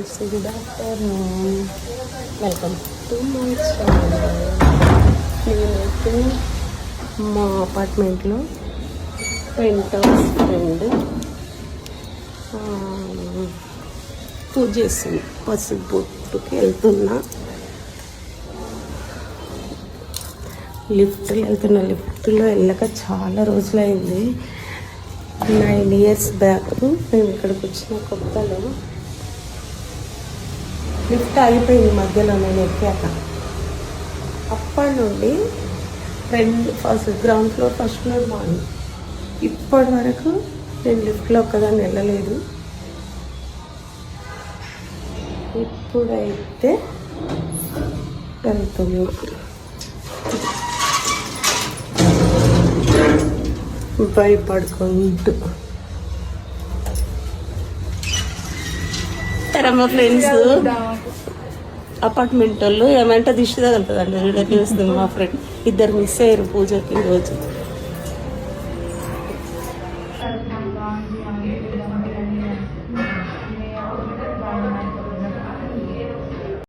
Friends, good afternoon. Welcome to my channel. నేనైతే మా అపార్ట్మెంట్లో పెంట్ హౌస్ ఫ్రెండ్ పూజ చేస్తుంది. పసుపు బొట్టుకి వెళ్తున్నా. లిఫ్ట్లో వెళ్ళక చాలా రోజులైంది. 9 years బ్యాక్ మేము ఇక్కడికి వచ్చిన కొత్తలో లిఫ్ట్ ఆగిపోయింది మధ్యలో. నేను ఎక్కాక అప్పటి నుండి గ్రౌండ్ ఫ్లోర్ ఫస్ట్ ఫ్లోర్ బాగుంది. ఇప్పటి వరకు నేను లిఫ్ట్లో ఒక్కదాన్ని వెళ్ళలేదు. ఇప్పుడైతే వెళ్తున్నా. భయపడుకుంటూ మా ఫ్రెండ్స్ అపార్ట్మెంట్ వాళ్ళు ఏమంటే దిష్టి తగులుతుందండి. వీడియో చూస్తుంది మా ఫ్రెండ్. 2 మిస్ అయ్యారు పూజకి ఈరోజు.